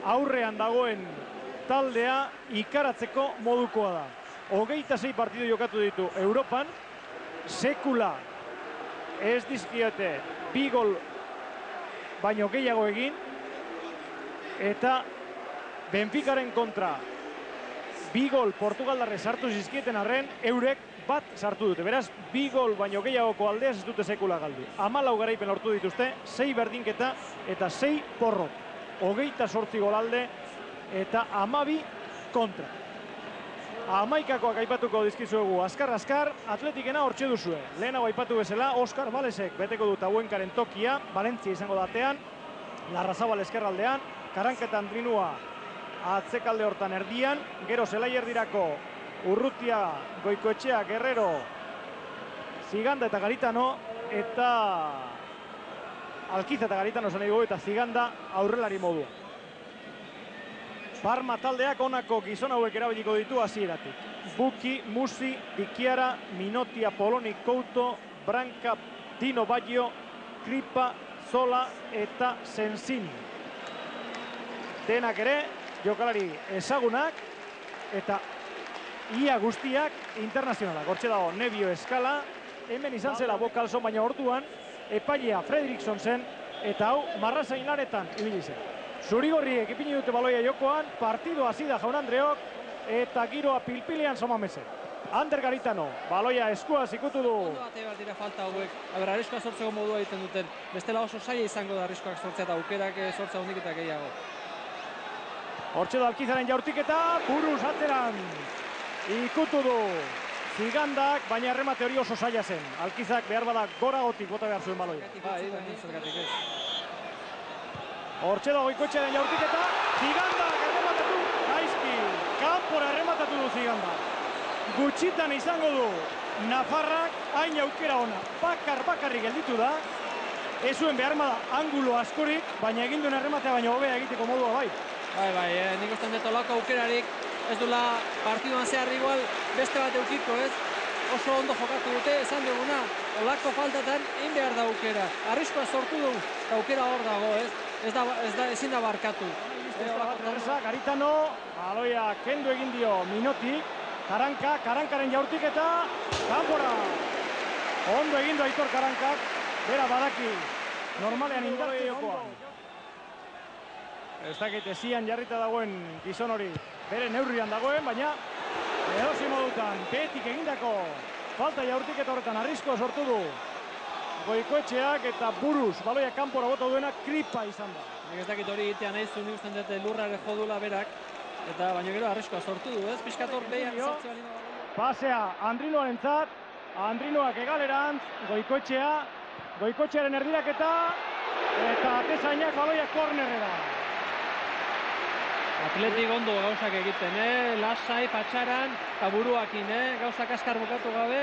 aurrean dagoen taldea ikaratzeko modukoa da. 26 partidu jokatu ditu Europan, sekula ez dizkiote 2 gol baino gehiago egin, eta Benficaren kontra 2 gol Portugaldarre sartu zizkieten arren, eurek bat sartu dute. Beraz, 2 gol baino gehiagoko aldeaz ez dute sekula galdu. 14 garaipen lortu dituzte, 6 berdinketa eta 6 porrot. 28 gol alde eta 12 kontra. 11koak aipatuko dizkizuegu azkar-azkar, Atletikena hortxe duzue. Lehenago aipatu bezala, Oskar Balesek beteko dut Hauenkaren tokia, Valentzia izango datean, Larrazabal eskerraldean, Karanka Andrinua atzekalde hortan erdian, gero zelai erdirako Urrutia, Goikoetxea, Guerrero, Ziganda eta Garitano, eta Alkiza eta Garitano esan dugu, eta Ziganda aurrelari modua. Parma taldeak honako gizon hauek erabiliko ditu hasieratik. Buki, Musi, Dikiara, Minotia, Poloni, Couto, Branca, Dino Baggio, Kripa, Zola eta Sensini. Denak ere, jokalari ezagunak eta ia guztiak internazionalak. Hortxe dago Nebio Eskala, hemen izan zela Bokalson, baina orduan epailea Fredriksson zen, eta hau Marrazain laretan ibili zen. Zurigorriek ipini dute baloia jokoan, partido hasi da Jaun Andreok, eta giroa pilpilean Somamesen. Ander Garitano, baloia eskua zikutu du. Ondo bate bat dira falta hauek, arriskoa sortzeko modua egiten duten. Bestela oso zaila izango da arriskoak sortzea eta aukerak sortza hondik eta gehiago. Hortxe da Alkizaren jaurtiketa, buruz atzeran ikutu du Zigandak, baina erremate hori oso zaila zen. Alkizak behar bada goragotik bota behar zuen baloia. Bai, zergatik ez. Hortxe da Goikoetxearen jaurtiketa, Zigandak errematatu, gaizki, kanpora errematatu du Zigandak. Gutxitan izango du Nafarrak, hain aukera ona, bakarrik gelditu da. Ez zuen behar bada angulo askorik, baina egin duen errematea baina hobea egiteko modua bai. Bai, nik ustean dut olako aukerarik, ez dula partiduan zehar igual beste bat eukiko, ez? Oso ondo jokatu dute, esan duguna, olako faltatan egin behar da aukera. Arriskoa sortu du, aukera hor dago, ez? Ezin da barkatu. Garitano, baloia kendu egin dio Minotik, Karankaren jaurtiketa, kanpora. Ondo egin du Aitor Karankak, bera badaki, normalean indartu jokoan. Ez dakit ezian jarrita dagoen gizon hori bere neurrian dagoen, baina edozein modutan betik egindako falta jaurtiketa horretan arriskoa sortu du Goikoetxeak eta buruz baloia kanpora bota duena Kripa izan da. Nik ez dakit hori egitea nahi zuen, nik ustean dut lurrare jodula berak, eta baina gero arriskoa sortu du, ez? Piskator behian sartze balina baloia. Pasea Andrinoarentzat, Andrinoak egalerantz, Goikoetxearen erdiraketa, eta atezainak baloia kornerrera. Atletik ondo gauzak egiten, lasai, patxaran, eta buruakin, gauzak askar bukatu gabe,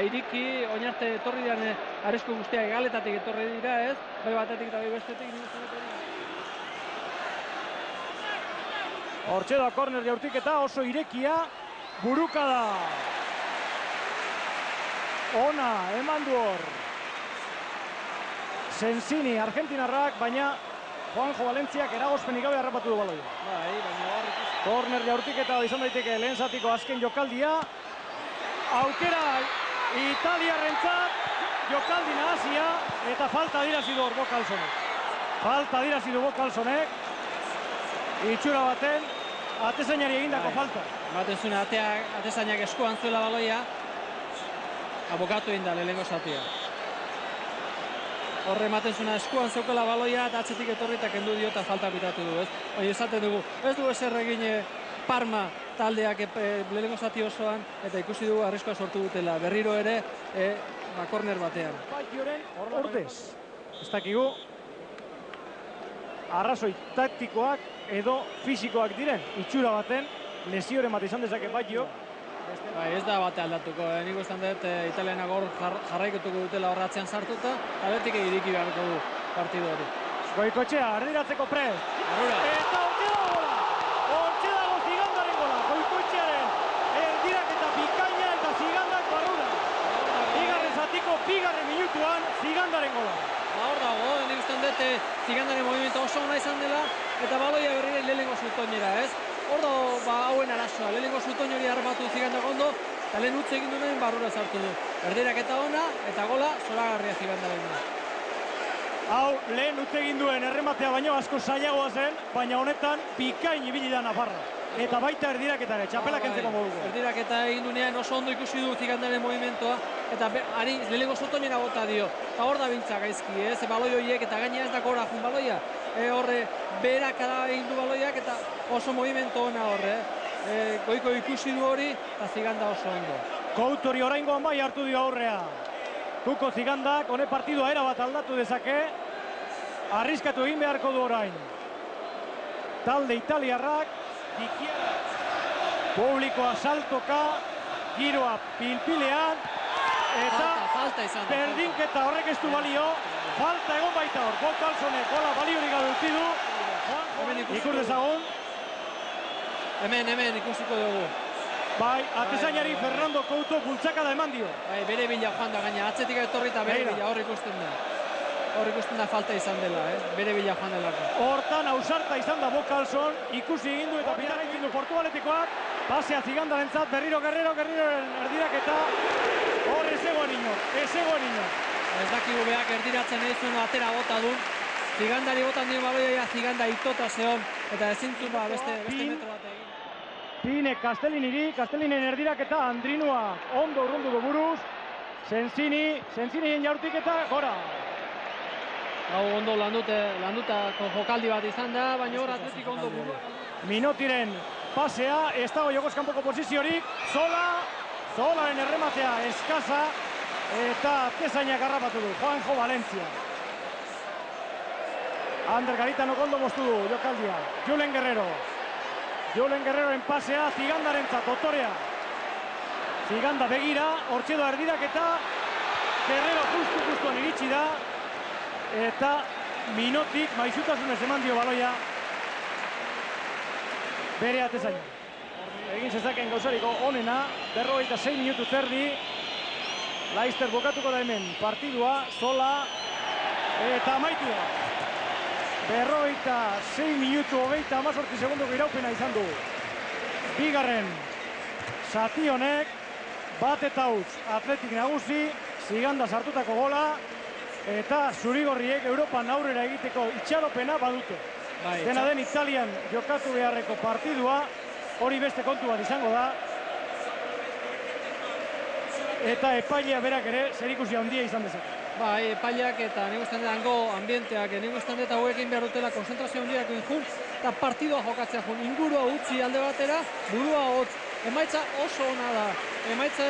iriki, oinarte etorri dian arrisku guztiak egaletatik etorri dira, ez? Bai batetik eta bai bestetik, nik uste dut hori. Hortxe da korner jaurtiketa, oso irekia, burukada. Ona, eman du hor. Sensini, argentinarrak, baina Juanjo Valentziak eragozpenik gabe harrapatu du baloia. Bai, baina hor ikusi. Korner jaurtiketa izan daiteke lehen zatiko azken jokaldia. Aukera italiarrentzat jokaldi nahazia eta falta dirazi du hor Bokalsonek. Falta dirazi du Bokalsonek. Itxura baten atezainari egindako falta. Baten zuen atezainak eskuan zuela baloia. Abokatu egin da lehenengo zatia. Horre ematen zuna eskuan zeukela baloia eta atzetik etorri eta kendu dio eta falta pitatu du, ez? Baina esaten dugu, ez du ezer egin Parma taldeak lehenengo zati osoan eta ikusi dugu arriskoa sortu dutela. Berriro ere, korner batean. Ordez, ez dakigu, arrazoi taktikoak edo fisikoak diren. Itxura baten, lesioren bat izan dezake Baggio. Bai, ez da bate aldatuko, nik ustean dut italianak hor jarraikutuko dutela horratzean sartuta, Atletik iriki beharko du partidu hori. Goikoetxea, erdiratzeko prest. Eta hortxe dago gola! Hortxe dago Zigandaren gola! Goikoetxearen erdiraketa bikaina eta Zigandak barrura. Bigarren zatiko, bigarren minutuan Zigandaren gola. Hor dago, nik ustean dut Zigandaren movimento oso ona izan dela, eta baloia berrire zutoinera, ez? Hor da, hauen arazoa, lehenengo zutoin hori harrapatu Zigandak ondo, eta lehen utzi egin duen barrura sartu du. Erdiraketa ona, eta gola, zoragarria Zigandaren. Hau, lehen utzi egin duen errematea baino asko zailagoa zen, baina honetan bikain ibili da Nafarra. Eta baita erdiraketare, txapelak entzeko moduko. Erdiraketa egin duenean oso ondo ikusi du Zigandaren movimentoa, eta ari lehenengo zutoinera bota dio. Eta hor da biltza gaizki, ez? Baloi horiek, eta gaina ez da gora jun baloia. Horre, berakada egin du baloiak, eta oso movimento ona horre. Goiko ikusi du hori, eta Ziganda oso ondo. Koutori oraingoan bai hartu dio aurrea. Kuko Zigandak, hone partidua erabat aldatu dezake. Arriskatu egin beharko du orain. Talde italiarrak, dikiera. Publikoa saltoka, giroa pilpilean. Eta berdinketa horrek ez du balio. Falta egon baita hor. Bo Carlsonek gola baliorik gabe utzi du. Ikus dezagun. Hemen ikusiko dugu. Bai, atezainari Fernando Couto bultzakada eman dio. Bai, bere bila joan da gaina, atzetik etorri eta bere bila, hor ikusten da. Hor ikusten da falta izan dela, bere bila joan delako. Hortan ausarta izan da Bo Carlson, ikusi egin du eta pitara egin du Portugaletikoak. Pasea Zigandarentzat, berriro Guerreroren erdiraketa. Hor ez egoen ino. Ez dakigu beak erdiratzen ez zuen atera bota du. Zigandari botan dio baloia, Ziganda itota zeon, eta ezintzu beste metro bat egin. Pine Castelliniri erdiraketa, Andrinua ondo urrundu du buruz. Senzinin jaurtik eta gora. Hau ondo landutako jokaldi bat izan da, baina hor Atletiko ondo burua. Minotiren pasea, ez dago jokoz kanpoko posiziorik. Zolaren errematea eskasa, eta atezainak harrapatu du, Juanjo Valencia. Ander Garitanok ondo moztu du jokaldia. Julen Guerreroren pasea, Zigandarentzat, Dotorea. Ziganda begira, hortxe doa erdiraketa. Guerrero justuan iritsi da. Eta Minotik maizutasunez eman dio baloia. Bere atezaina. Egin zezaken gauzariko onena, 46 minutu zerdi. Laizter bokatuko da hemen partidua, Zola, eta amaitu da. 46 minutu 18 segundoko iraupena izan du. Bigarren zati honek, bat eta huts Atletik nagusi, Ziganda sartutako gola, eta zurigorriek Europan aurrera egiteko itxaropena badute. Dena den Italian jokatu beharreko partidua, hori beste kontu bat izango da. Eta epailea berak ere zerikusi handia izan dezake. Bai, epaileak eta nik ustean hango ambienteak, nik ustean eta hauekin behar dutela konzentrazio handiak jun, eta partidua jokatzea jun, ingurua utzi alde batera, burua hotz, emaitza oso ona da. Emaitza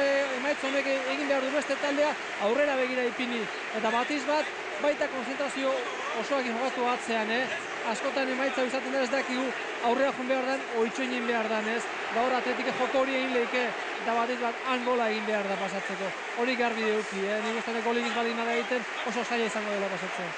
honek egin behar du beste taldea aurrera begira ipini. Eta batiz bat, baita konzentrazio osoak jokatu atzean, askotan emaitza izaten da ez dakigu aurrera joan behar dan, oitxoin behar dan, ez? Gaur Atletik joko hori egin lehike, eta batiz bat angola egin behar da pasatzeko. Hori garbi duki, nik ustean golik baldin nada egiten oso zaila izango dela pasatzen.